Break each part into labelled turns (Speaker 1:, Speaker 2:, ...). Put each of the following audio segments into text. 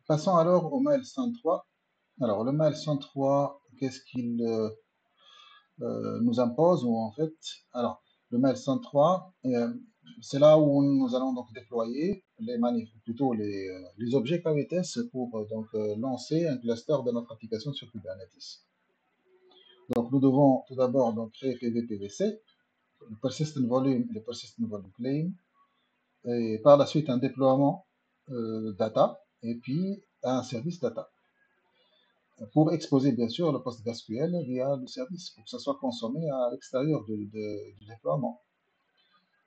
Speaker 1: Passons alors au mail 103. Alors, le mail 103, qu'est-ce qu'il nous impose ou en fait, alors, le mail 103, c'est là où nous allons donc déployer les manifs, plutôt les objets KVTS pour lancer un cluster de notre application sur Kubernetes. Donc, nous devons tout d'abord donc créer PVPVC, le persistent volume et le persistent volume claim, et par la suite un déploiement data et puis un service data pour exposer bien sûr le PostgreSQL via le service pour que ça soit consommé à l'extérieur du déploiement.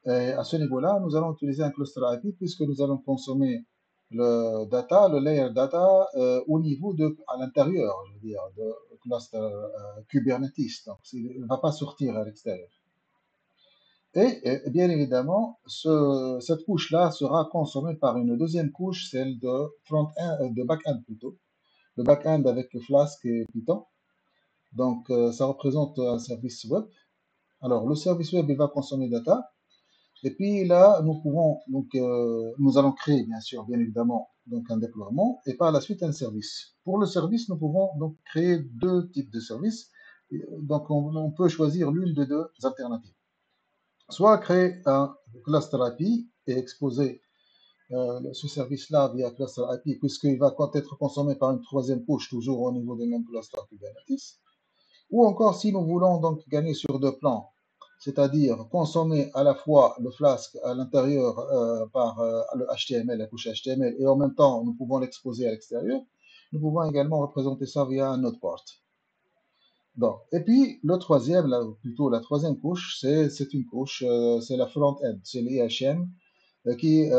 Speaker 1: Et à ce niveau-là, nous allons utiliser un cluster API puisque nous allons consommer le layer data au niveau à l'intérieur, je veux dire, de cluster Kubernetes. Donc, il ne va pas sortir à l'extérieur. Et bien évidemment, cette couche-là sera consommée par une deuxième couche, celle de back-end plutôt. Le back-end avec Flask et Python. Donc, ça représente un service web. Alors, le service web, il va consommer data. Et puis là, nous allons créer, bien sûr, bien évidemment, donc un déploiement et par la suite un service. Pour le service, nous pouvons donc créer deux types de services. Donc, on peut choisir l'une des deux alternatives. Soit créer un cluster API et exposer ce service-là via cluster API, puisqu'il va être consommé par une troisième couche, toujours au niveau des mêmes clusters Kubernetes. Ou encore, si nous voulons donc gagner sur deux plans, c'est-à-dire consommer à la fois le Flask à l'intérieur par le HTML, la couche HTML, et en même temps, nous pouvons l'exposer à l'extérieur, nous pouvons également représenter ça via un node port. Bon. Et puis, le troisième, là, plutôt la troisième couche, c'est une couche, c'est la front-end, c'est l'IHM qui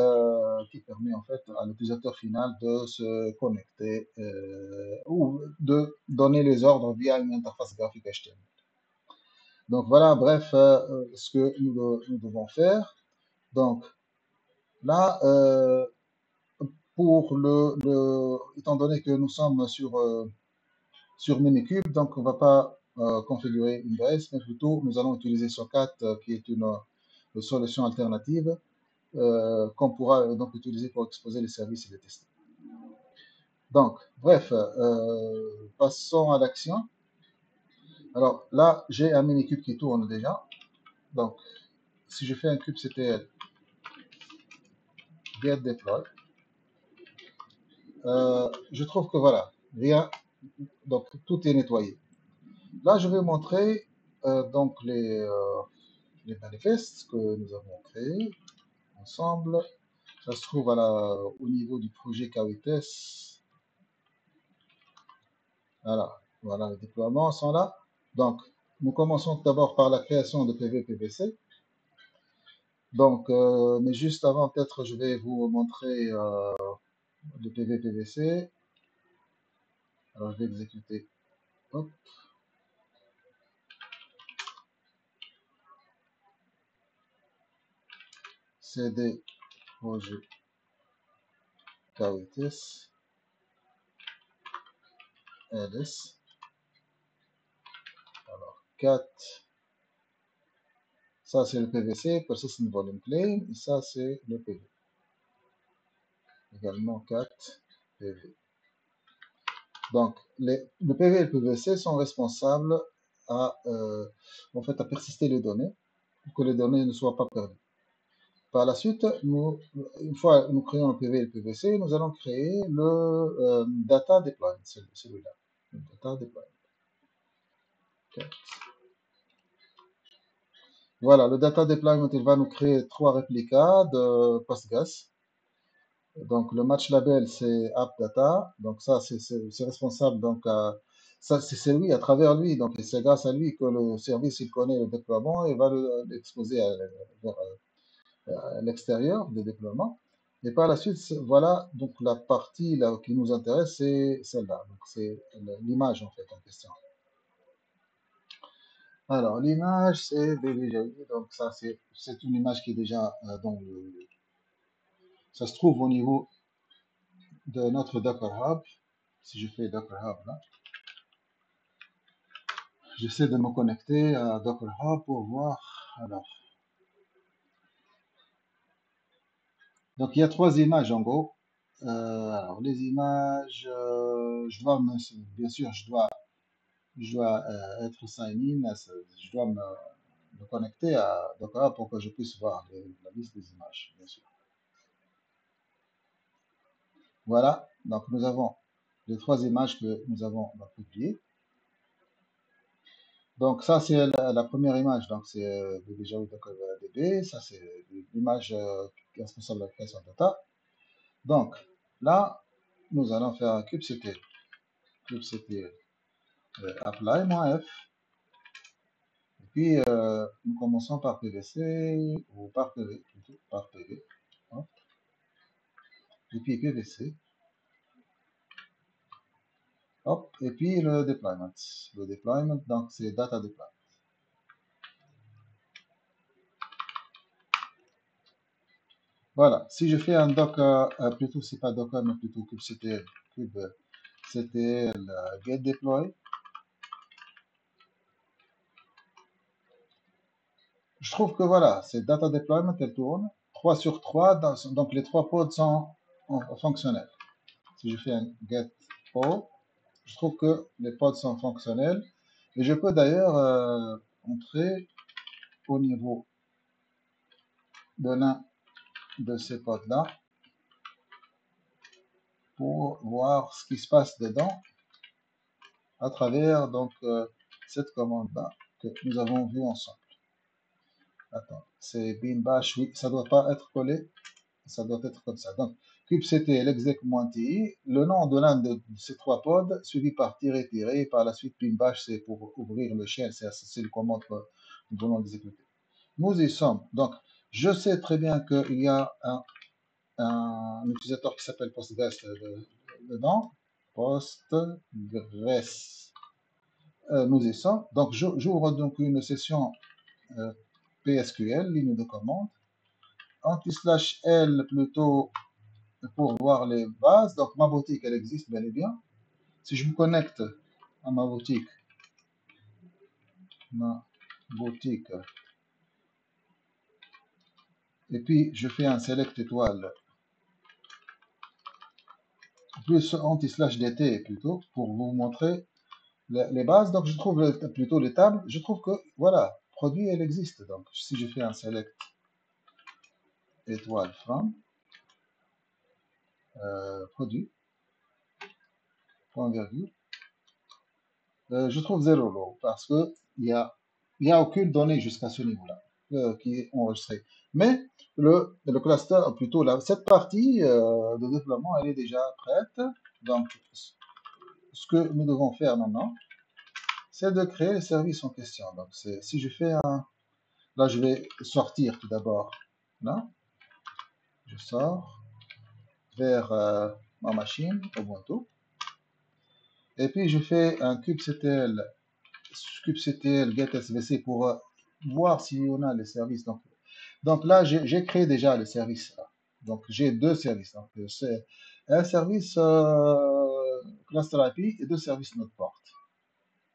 Speaker 1: permet en fait à l'utilisateur final de se connecter ou de donner les ordres via une interface graphique HTML. Donc voilà, bref, ce que nous devons faire. Donc là, étant donné que nous sommes sur Minikube, donc on ne va pas configurer une base, mais plutôt nous allons utiliser Socat, qui est une solution alternative qu'on pourra donc utiliser pour exposer les services et les tester. Donc, bref, passons à l'action. Alors là, j'ai un Minikube qui tourne déjà. Donc, si je fais un kubectl get deploy, je trouve que voilà, rien, donc tout est nettoyé. Là, je vais montrer donc les manifestes que nous avons créés ensemble. Ça se trouve au niveau du projet KWTS. Voilà, les déploiements sont là. Donc, nous commençons d'abord par la création de PV-PVC. Donc, mais juste avant, peut-être, je vais vous montrer le PV-PVC. Alors, je vais exécuter. Hop. CD projet KWTS ls. Alors, 4. Ça, c'est le PVC, Persistent Volume Claim. Et ça, c'est le PV. Également 4 PV. Donc, le PV et le PVC sont responsables en fait, à persister les données pour que les données ne soient pas perdues. Par la suite, une fois que nous créons le PV et le PVC, nous allons créer le data deployment, celui-là. Le data deployment. Okay. Voilà, le data deployment, il va nous créer 3 réplicas de Postgres. Donc, le match label, c'est AppData. Donc, ça, c'est responsable. Donc, ça, c'est lui, à travers lui. Donc, c'est grâce à lui que le service, il connaît le déploiement et va l'exposer à l'extérieur du déploiement. Et par la suite, voilà, donc la partie là, qui nous intéresse, c'est celle-là. Donc, c'est l'image, en fait, en question. Alors, l'image, c'est déjà, donc ça, c'est une image qui est déjà dans le. Ça se trouve au niveau de notre Docker Hub. Si je fais Docker Hub là, j'essaie de me connecter à Docker Hub pour voir. Alors, donc il y a 3 images en gros. Alors, les images, bien sûr, je dois être sign in, je dois me connecter à Docker pour que je puisse voir la liste des images, bien sûr. Voilà, donc nous avons les trois images que nous avons publiées. Donc ça, c'est la première image, donc c'est déjà DB, ça c'est l'image qui est responsable de la création de data. Donc là, nous allons faire un kubectl, kubectl apply-f, et puis nous commençons par PVC, ou par PV, plutôt, par PV, hein, et puis PVC, hop, et puis le deployment. Le deployment, donc c'est data deployment. Voilà, si je fais un docker, plutôt c'est pas docker, mais plutôt kubectl, kubectl get deploy, je trouve que voilà, c'est data deployment, elle tourne, 3 sur 3, donc les trois pods sont fonctionnels. Si je fais un get pod, je trouve que les pods sont fonctionnels, et je peux d'ailleurs entrer au niveau de l'un de ces pods-là pour voir ce qui se passe dedans à travers donc cette commande-là que nous avons vue ensemble. Attends, c'est bin bash, oui, ça doit pas être collé, ça doit être comme ça. Donc, kubectl exec-ti, le nom de l'un de ces trois pods, suivi par tiret, par la suite bin bash, c'est pour ouvrir le shell, c'est le commande que nous voulons exécuter. Nous y sommes. Donc, je sais très bien qu'il y a un utilisateur qui s'appelle Postgres dedans. Postgres. Nous y sommes. Donc, j'ouvre donc une session PSQL, ligne de commande, anti/L plutôt pour voir les bases. Donc, ma boutique, elle existe bel et bien. Si je me connecte à ma boutique, et puis je fais un select étoile, plus anti/dt plutôt, pour vous montrer les bases. Donc, je trouve plutôt les tables. Je trouve que, voilà, produit, elle existe. Donc, si je fais un select étoile from, produit, point virgule, je trouve zéro row parce que il y a aucune donnée jusqu'à ce niveau-là qui est enregistrée. Mais le cluster, plutôt cette partie de déploiement, elle est déjà prête. Donc, ce que nous devons faire maintenant, c'est de créer le service en question. Donc, si je fais là, je vais sortir tout d'abord. Là, je sors vers ma machine, Ubuntu, et puis je fais un kubectl get svc pour voir si on a les services. Donc là, j'ai créé déjà le service. Là. Donc j'ai deux services. Donc c'est un service cluster IP et deux services node port.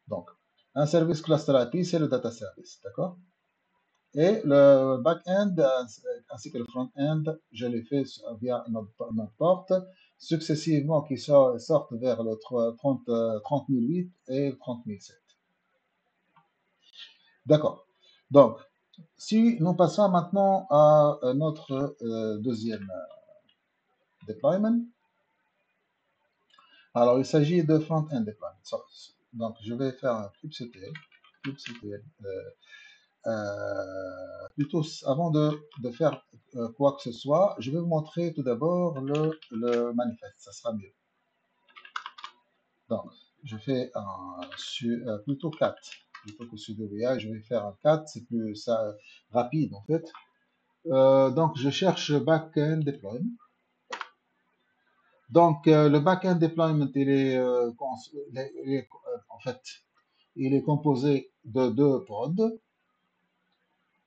Speaker 1: Donc un service cluster IP, c'est le data service, d'accord? Et le back-end ainsi que le front-end, je l'ai fait via notre porte, successivement qui sortent vers le 30 008 et 30 007. D'accord. Donc, si nous passons maintenant à notre deuxième deployment, alors il s'agit de front-end deployment. Donc, je vais faire un kubectl plutôt, avant de faire quoi que ce soit, je vais vous montrer tout d'abord le manifeste, ça sera mieux. Donc, je fais plutôt 4, plutôt que sudo VI, je vais faire un 4, c'est plus rapide en fait. Donc, je cherche backend deployment. Donc, le backend deployment, en fait, il est composé de deux pods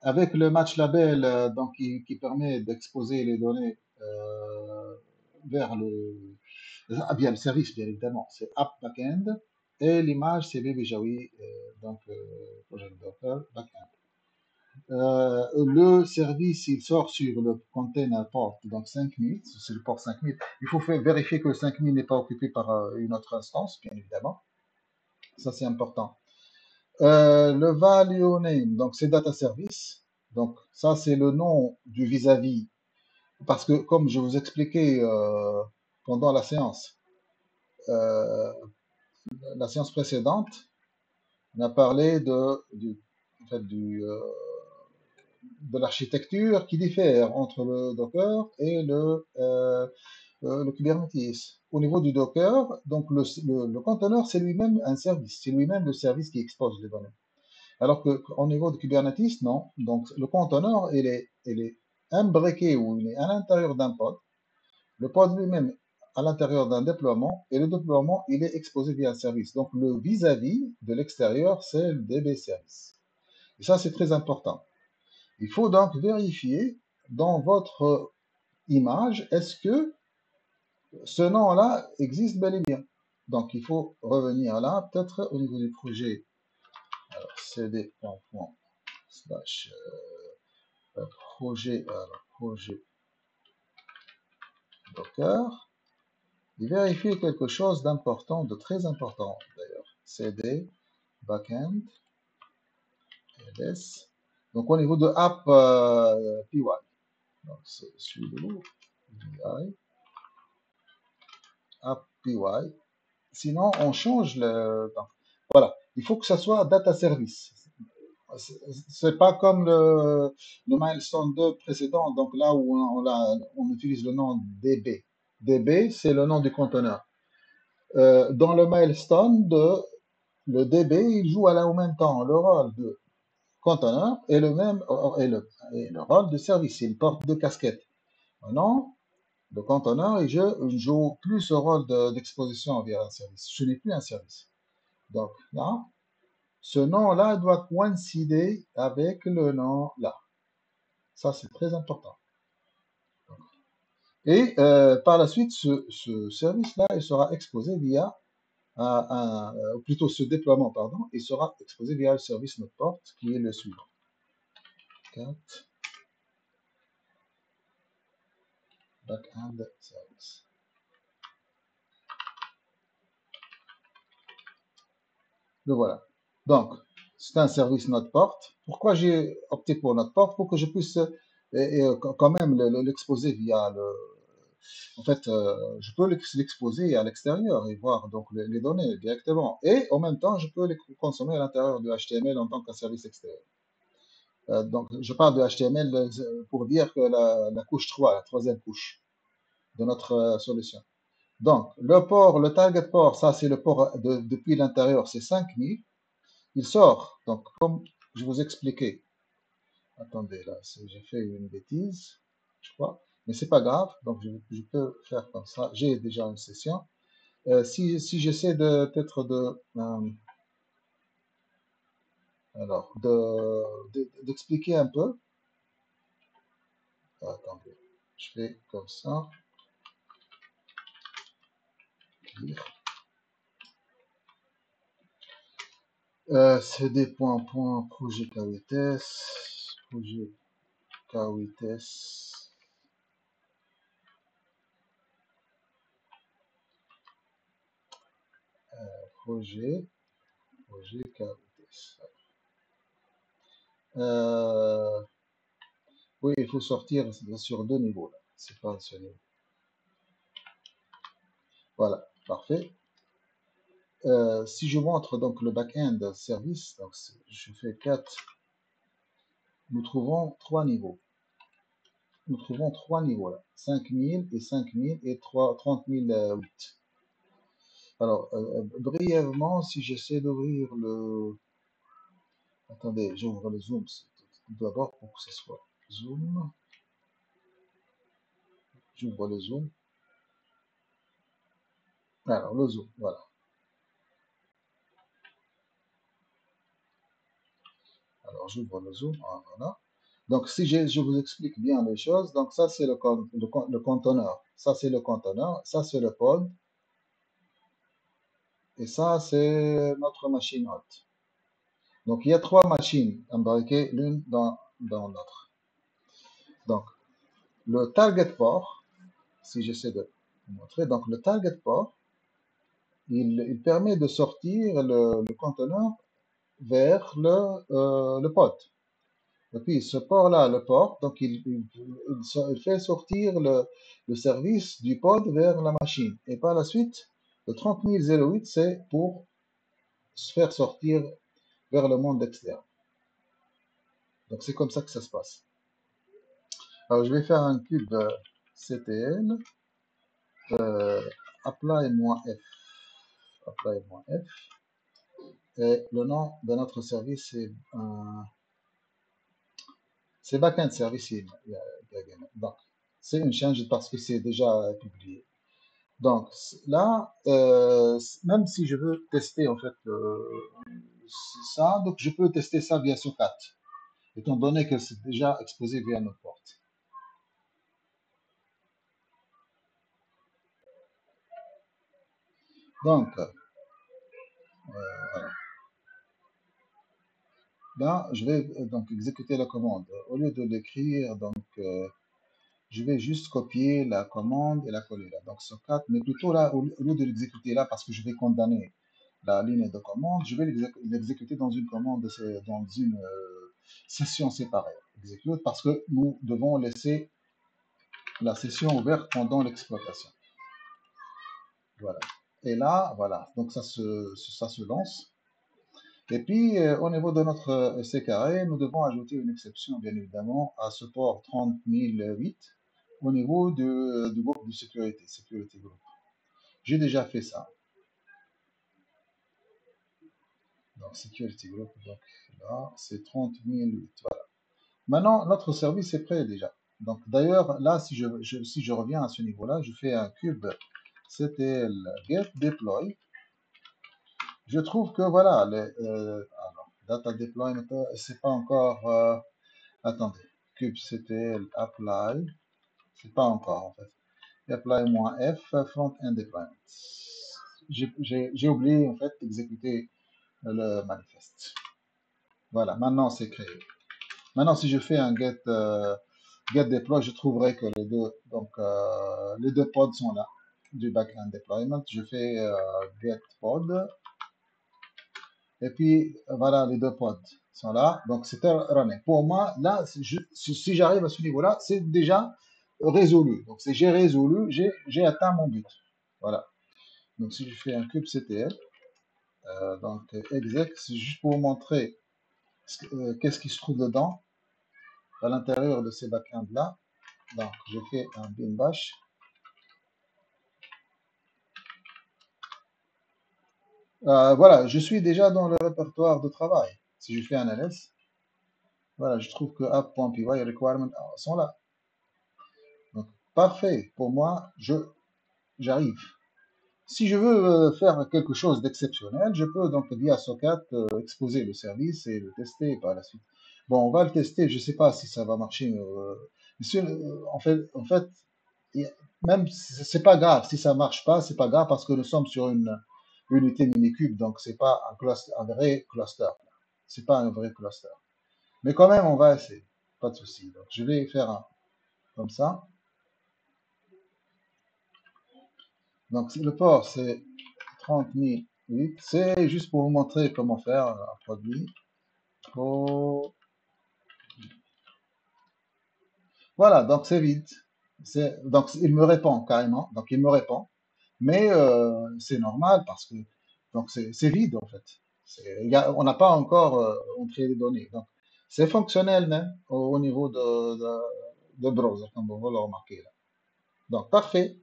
Speaker 1: avec le match label donc, qui permet d'exposer les données vers via le service, bien évidemment. C'est App Backend et l'image, c'est BBJawi, donc projet Docker Backend. Le service, il sort sur le container port, donc 5000, c'est le port 5000. Il faut vérifier que le 5000 n'est pas occupé par une autre instance, bien évidemment. Ça, c'est important. Le value name, donc c'est data service. Donc ça, c'est le nom du vis-à-vis. Parce que, comme je vous expliquais pendant euh, la séance précédente, on a parlé en fait, de l'architecture qui diffère entre le Docker et le Kubernetes. Au niveau du Docker, donc le conteneur, c'est lui-même un service, c'est lui-même le service qui expose les données. Alors qu'au niveau de Kubernetes, non. Donc le conteneur, il est imbriqué ou il est à l'intérieur d'un pod. Le pod lui-même à l'intérieur d'un déploiement et le déploiement, il est exposé via un service. Donc le vis-à-vis de l'extérieur, c'est le DB service. Et ça, c'est très important. Il faut donc vérifier dans votre image, est-ce que ce nom-là existe bel et bien. Donc il faut revenir là, peut-être au niveau du projet, alors cd. Slash projet Docker, et vérifier quelque chose d'important, de très important d'ailleurs. cd backend ls. Donc au niveau de app py, donc c'est sudo vi app py. Sinon on change le. Donc, voilà, il faut que ça soit data service. C'est pas comme le milestone 2 précédent, donc là où on utilise le nom DB. DB, c'est le nom du conteneur. Dans le milestone 2, le DB, il joue en même temps le rôle de conteneur et le rôle de service. Il porte deux casquettes. Maintenant, le conteneur, il joue plus ce rôle d'exposition via un service. Ce n'est plus un service. Donc là, ce nom-là doit coïncider avec le nom là. Ça, c'est très important. Et par la suite, ce service-là, il sera exposé via plutôt ce déploiement, pardon, il sera exposé via le service NodePort qui est le suivant. 4 backend service. Le voilà. Donc, c'est un service NodePort. Pourquoi j'ai opté pour NodePort? Pour que je puisse quand même l'exposer via le. En fait, je peux l'exposer à l'extérieur et voir donc les données directement. Et en même temps, je peux les consommer à l'intérieur de HTML en tant qu'un service extérieur. Donc, je parle de HTML pour dire que la couche 3, la troisième couche de notre solution. Donc, le target port, ça c'est le port depuis l'intérieur, c'est 5000. Il sort, donc comme je vous expliquais, attendez, là, j'ai fait une bêtise, je crois, mais c'est pas grave, donc je peux faire comme ça, j'ai déjà une session. Si j'essaie peut-être alors, d'expliquer un peu, attendez, je fais comme ça, cd projet Kawites, projet Kawites. Oui, il faut sortir sur deux niveaux là. C'est pas sur niveau. Voilà, parfait. Si je montre donc le back-end service, donc je fais 4, nous trouvons trois niveaux. Nous trouvons trois niveaux là, 5000 et 5000 et 30 008. Alors, brièvement, si j'essaie d'ouvrir le. Attendez, j'ouvre le zoom d'abord pour que ce soit zoom. J'ouvre le zoom. Alors, le zoom, voilà. Alors, j'ouvre le zoom, voilà. Donc, si je vous explique bien les choses, donc ça, c'est le conteneur. Ça, c'est le conteneur. Ça, c'est le pod. Et ça, c'est notre machine hôte. Donc, il y a trois machines embarquées, l'une dans dans l'autre. Donc, le target port, si j'essaie de vous montrer, donc le target port, il permet de sortir le conteneur vers le pod. Et puis ce port-là, le port, donc il fait sortir le service du pod vers la machine. Et par la suite, le 30008, c'est pour se faire sortir vers le monde externe. Donc c'est comme ça que ça se passe. Alors je vais faire un cube CTL, apply-f, apply-f, et le nom de notre service c'est backend service. Donc c'est une change parce que c'est déjà publié. Donc là, même si je veux tester en fait ça, donc je peux tester ça via Socat, étant donné que c'est déjà exposé via notre porte. Donc, voilà. Là, je vais donc exécuter la commande. Au lieu de l'écrire, donc je vais juste copier la commande et la coller là. Donc Socat, mais plutôt là, au lieu de l'exécuter là, parce que je vais condamner la ligne de commande, je vais l'exécuter dans une commande, dans une session séparée. Exécute parce que nous devons laisser la session ouverte pendant l'exploitation. Voilà. Et là, voilà. Donc ça se lance. Et puis, au niveau de notre C carré, nous devons ajouter une exception, bien évidemment, à ce port 30008 au niveau du groupe de sécurité, Security Group. J'ai déjà fait ça. Donc, Security Group, donc là, c'est 30008. Voilà. Maintenant, notre service est prêt déjà. Donc, d'ailleurs, là, si je reviens à ce niveau-là, je fais un cube CTL get deploy. Je trouve que voilà, alors, data deployment, c'est pas encore. Attendez, kubectl apply, c'est pas encore en fait. Apply-f front-end deployment. J'ai oublié en fait d'exécuter le manifeste. Voilà, maintenant c'est créé. Maintenant, si je fais un get deploy, je trouverai que les deux pods sont là du backend deployment. Je fais get pod. Et puis, voilà, les deux pods sont là. Donc, c'était running. Pour moi, là, si j'arrive à ce niveau-là, c'est déjà résolu. Donc, j'ai résolu, j'ai atteint mon but. Voilà. Donc, si je fais un cube CTL, donc exec, c'est juste pour vous montrer qu'est-ce qui se trouve dedans, à l'intérieur de ces backends-là. Donc, je fais un bin bash. Voilà, je suis déjà dans le répertoire de travail. Si je fais un ls, voilà, je trouve que app.py requirements sont là. Donc, parfait. Pour moi, j'arrive. Si je veux faire quelque chose d'exceptionnel, je peux donc via Socat exposer le service et le tester par la suite. Bon, on va le tester. Je ne sais pas si ça va marcher. En fait, il- même si c'est pas grave. Si ça marche pas, c'est pas grave parce que nous sommes sur une unité Minikube, donc c'est pas un vrai cluster. C'est pas un vrai cluster. Mais quand même, on va essayer. Pas de souci. Donc, je vais faire un comme ça. Donc, le port, c'est 30 008. C'est juste pour vous montrer comment faire un produit. Oh. Voilà, donc c'est vide. Donc, il me répond carrément. Donc, il me répond. Mais c'est normal parce que donc c'est vide en fait. On n'a pas encore entré les données. Donc, c'est fonctionnel même au niveau de browser, comme vous le remarquez là. Donc, parfait.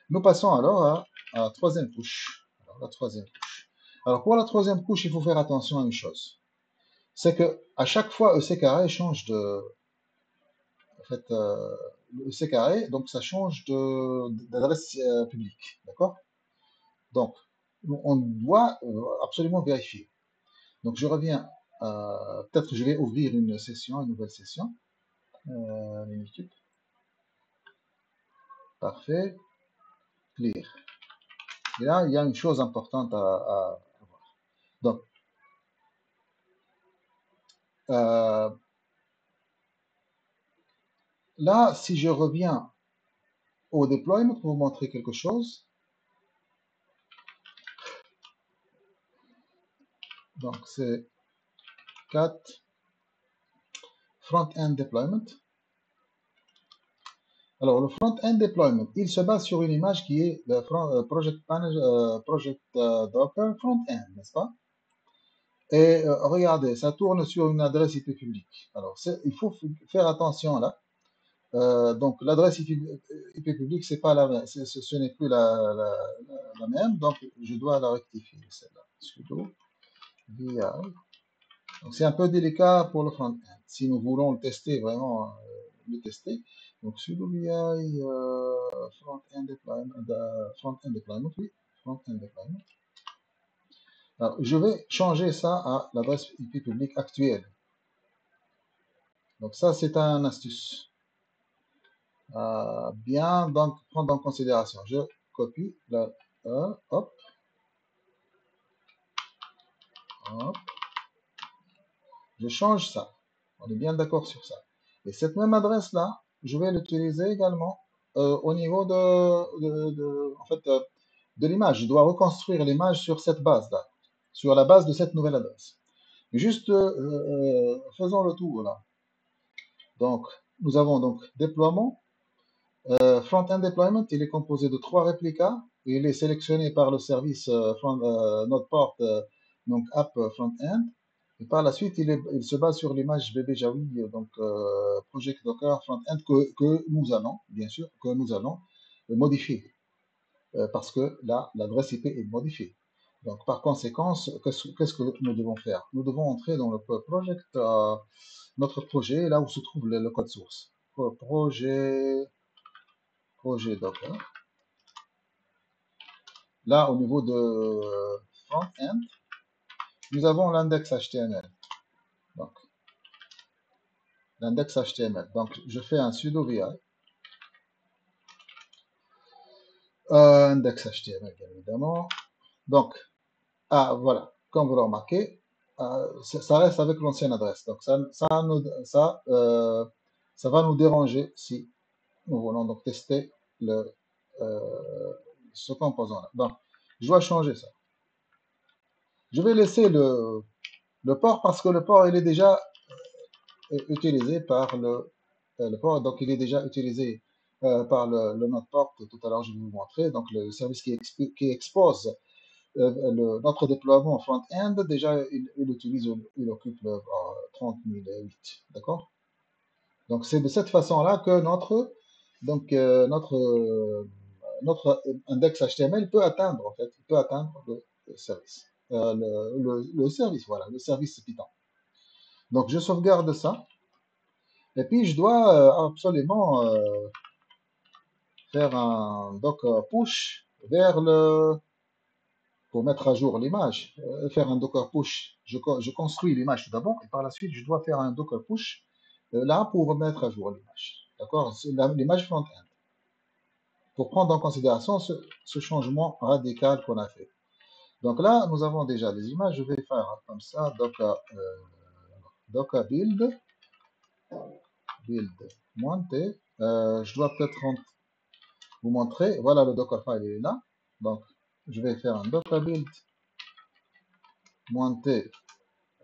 Speaker 1: Nous passons alors à la troisième couche. Alors, la troisième couche. Alors, pour la troisième couche, il faut faire attention à une chose. C'est que à chaque fois, EC carré change en fait, le EC carré, donc ça change d'adresse publique. D'accord? Donc, on doit absolument vérifier. Donc, je reviens. Peut-être que je vais ouvrir une session, une nouvelle session. Minikube. Parfait. Clear. Et là, il y a une chose importante à voir. Donc, là, si je reviens au deployment pour vous montrer quelque chose, donc c'est 4 front-end deployment. Alors, le front-end deployment, il se base sur une image qui est le Project Docker front-end, n'est-ce pas? Et regardez, ça tourne sur une adresse IP publique. Alors, il faut faire attention là. Donc, l'adresse IP publique, c'est pas la même, ce n'est plus la même, donc je dois la rectifier, celle-là. Sudo vi. Donc, c'est un peu délicat pour le front-end. Si nous voulons le tester, vraiment le tester, donc sudo vi front-end deployment, front-end deployment, oui, front-end deployment. Alors, je vais changer ça à l'adresse IP publique actuelle. Donc, ça, c'est un astuce. Bien, donc, prendre en considération. Je copie la, hop, hop, je change ça. On est bien d'accord sur ça. Et cette même adresse-là, je vais l'utiliser également au niveau en fait, de l'image. Je dois reconstruire l'image sur cette base-là, sur la base de cette nouvelle adresse. Juste faisons le tour là. Donc, nous avons donc déploiement. Front-end deployment, il est composé de 3 réplicas. Il est sélectionné par le service NodePort, donc app front-end. Et par la suite, il se base sur l'image BBJawi, donc Project Docker front-end que nous allons, bien sûr, que nous allons modifier parce que là, l'adresse IP est modifiée. Donc, par conséquent, qu'est-ce que nous devons faire? Nous devons entrer dans le project, notre projet, là où se trouve le code source. Projet Docker. Là, au niveau de front-end, nous avons l'index HTML. Donc, l'index HTML. Donc, je fais un sudo vi index HTML, bien évidemment. Donc, voilà, comme vous le remarquez, ça reste avec l'ancienne adresse. Donc, ça va nous déranger si nous voulons donc tester euh, ce composant-là. Donc, je dois changer ça. Je vais laisser le port parce que le port, il est déjà utilisé par le port, donc il est déjà utilisé par le node port. Tout à l'heure, je vais vous montrer. Donc, le service qui expose notre déploiement front-end, déjà, il utilise, il occupe le 30 008. D'accord? Donc, c'est de cette façon-là que donc, notre index HTML peut atteindre, en fait, peut atteindre le service. Le service, voilà, le service Python. Donc, je sauvegarde ça. Et puis, je dois absolument faire un docker push vers pour mettre à jour l'image, faire un docker push. Je construis l'image tout d'abord et par la suite, je dois faire un docker push là pour mettre à jour l'image. D'accord? C'est l'image front-end. Pour prendre en considération ce changement radical qu'on a fait. Donc là, nous avons déjà des images. Je vais faire comme ça, docker build, monter. Je dois peut-être vous montrer. Voilà, le Dockerfile est là. Donc, je vais faire un docker build, monter.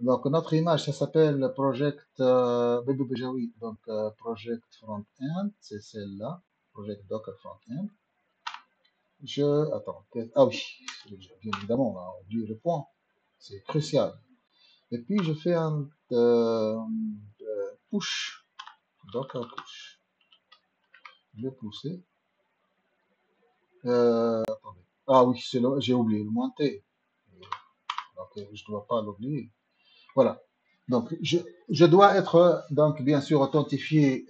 Speaker 1: Donc, notre image, ça s'appelle Project BBBJawi, donc Project Front-End, c'est celle-là, Project Docker Front-End. Attends, ah oui, bien évidemment, on a oublié le point, c'est crucial. Et puis, je fais un push, Docker push. Je vais pousser. Attendez. Ah oui, j'ai oublié le moins T. Donc, je ne dois pas l'oublier. Voilà. Donc, je dois être, donc, bien sûr, authentifié.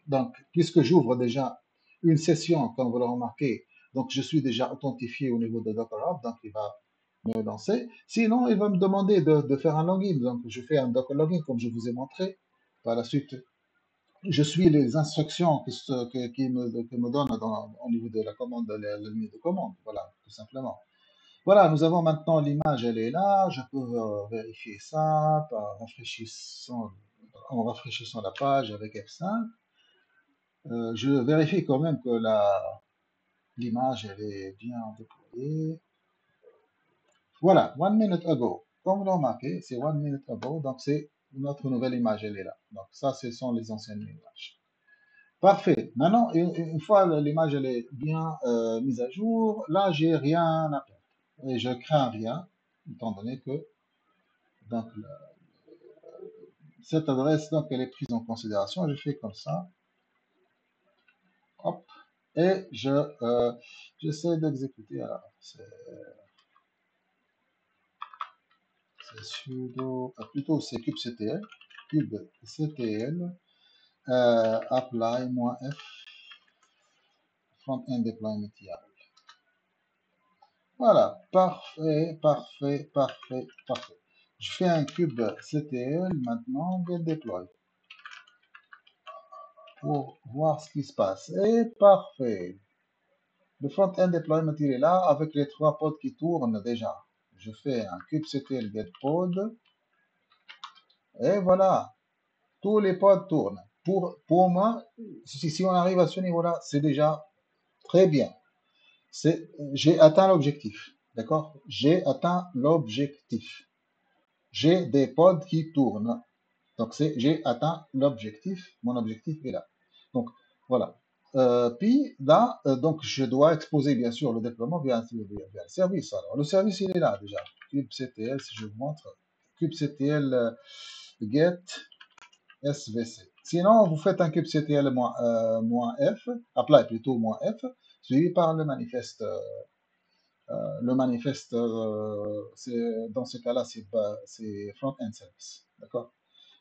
Speaker 1: Donc, puisque j'ouvre déjà une session, comme vous le remarquez, donc je suis déjà authentifié au niveau de Docker Hub, donc il va me lancer. Sinon, il va me demander de faire un login. Donc, je fais un Docker login, comme je vous ai montré. Par la suite, je suis les instructions qui me donne au niveau de la commande, la ligne de commande. Voilà, tout simplement. Voilà, nous avons maintenant l'image, elle est là. Je peux vérifier ça en rafraîchissant la page avec F5. Je vérifie quand même que l'image elle est bien déployée. Voilà, one minute ago. Comme vous remarquez, c'est one minute ago, donc c'est notre nouvelle image, elle est là. Donc ça, ce sont les anciennes images. Parfait. Maintenant, une fois l'image elle est bien mise à jour, là, j'ai rien à perdre. Et je crains rien, étant donné que donc, cette adresse, donc, elle est prise en considération. Je fais comme ça, hop, et j'essaie d'exécuter. Alors, c'est sudo, plutôt c'est kubectl, kubectl, apply-f, front-end deployment YAML. Voilà, parfait, parfait, parfait, parfait. Je fais un kubectl maintenant, get deploy, pour voir ce qui se passe. Et parfait. Le front-end deployment, il est là avec les trois pods qui tournent déjà. Je fais un kubectl get pod et voilà, tous les pods tournent. Pour moi, si on arrive à ce niveau-là, c'est déjà très bien. J'ai atteint l'objectif. D'accord? J'ai atteint l'objectif. J'ai des pods qui tournent. Donc, j'ai atteint l'objectif. Mon objectif est là. Donc, voilà. Puis là, donc, je dois exposer bien sûr le déploiement via le service. Alors, le service, il est là déjà. kubectl, si je vous montre, kubectl get svc. Sinon, vous faites un kubectl -f, apply plutôt -f, suivi par le manifeste. Le manifeste, dans ce cas-là, c'est front-end service. D'accord?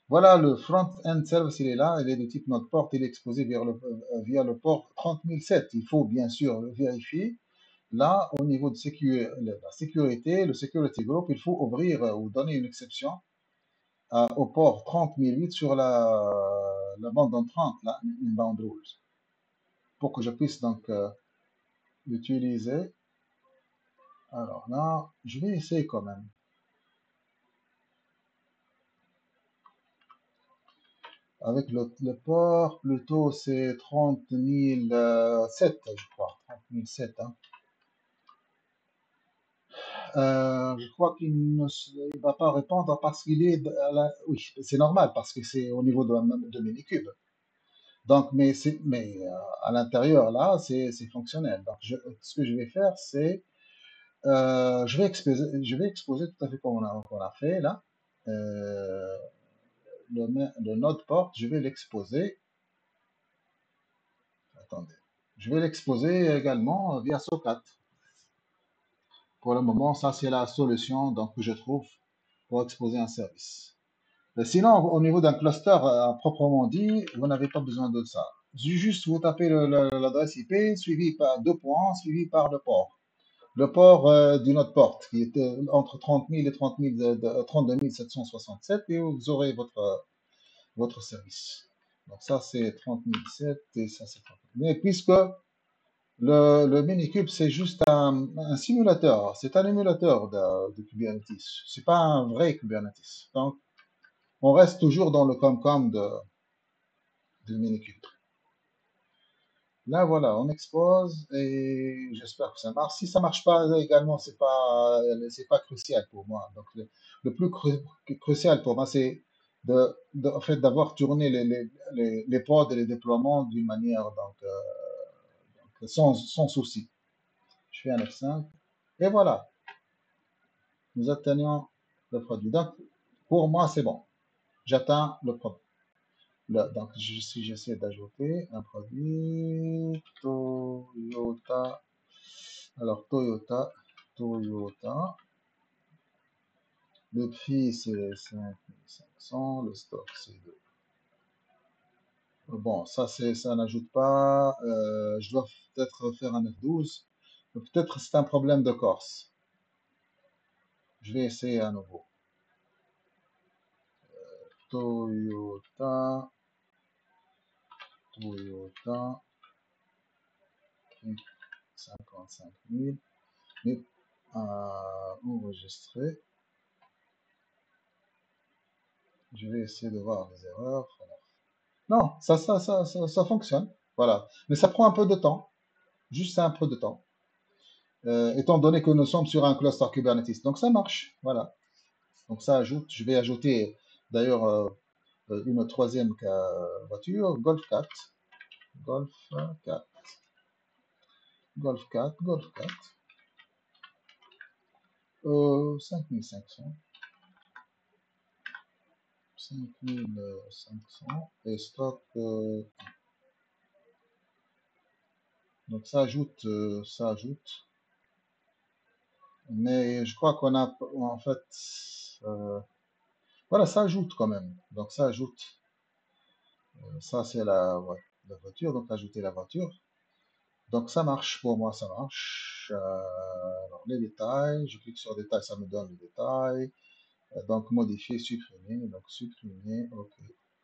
Speaker 1: Voilà, le front-end service, il est là, il est de type node port, il est exposé via le port 30007. Il faut bien sûr le vérifier. Là, au niveau de la sécurité, le security group, il faut ouvrir ou donner une exception au port 30008 sur la bande entrante, là, inbound rules, pour que je puisse donc l'utiliser. Alors là, je vais essayer quand même. Avec le port, plutôt c'est 30007, je crois. 30007, hein. Je crois qu'il ne va pas répondre parce qu'il est oui, c'est normal parce que c'est au niveau de Minikube. Donc, mais à l'intérieur là, c'est fonctionnel. Donc, ce que je vais faire, c'est je vais exposer tout à fait comme on a fait là. Euh, le node port, je vais l'exposer. Attendez. Je vais l'exposer également via Socat. Pour le moment, ça c'est la solution donc, que je trouve pour exposer un service. Sinon, au niveau d'un cluster proprement dit, vous n'avez pas besoin de ça. Juste vous tapez l'adresse IP suivi par deux points, suivi par le port. Le port du node port qui est entre 30 000 et 32 767 et vous aurez votre service. Donc ça c'est 30 007 et ça c'est 30 000. Mais puisque le Minikube, c'est juste un simulateur, c'est un émulateur de Kubernetes. C'est pas un vrai Kubernetes. Donc, on reste toujours dans le ComCom de Minikube. Là, voilà, on expose et j'espère que ça marche. Si ça marche pas également, c'est pas crucial pour moi. Donc, le plus crucial pour moi, c'est en fait, d'avoir tourné les pods et les déploiements d'une manière donc, sans souci. Je fais un F5 et voilà. Nous atteignons le produit. Donc, pour moi, c'est bon. J'atteins le produit. Donc, si j'essaie d'ajouter un produit, Toyota, alors Toyota, le prix c'est 5500, le stock c'est 2. Bon, ça n'ajoute pas, je dois peut-être faire un F12, peut-être c'est un problème de Corse. Je vais essayer à nouveau. Toyota, 55 000, mais enregistré. Je vais essayer de voir les erreurs. Non, ça fonctionne. Voilà. Mais ça prend un peu de temps, juste un peu de temps, étant donné que nous sommes sur un cluster Kubernetes. Donc ça marche, voilà. Donc ça ajoute, je vais ajouter d'ailleurs une troisième voiture, Golf 4, Golf 4, Golf 4, Golf 4, 5500, 5500 et stock. Donc ça ajoute. Mais je crois qu'on a, en fait, euh, voilà, ça ajoute quand même. Donc ça ajoute. Ça, c'est la voiture. Donc ajouter la voiture. Donc ça marche pour moi, ça marche. Alors les détails, je clique sur détails, ça me donne les détails. Donc modifier, supprimer. Donc supprimer, ok.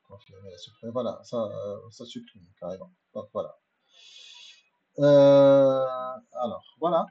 Speaker 1: Confirmer, supprimer. Voilà, ça supprime carrément. Donc voilà. Alors voilà.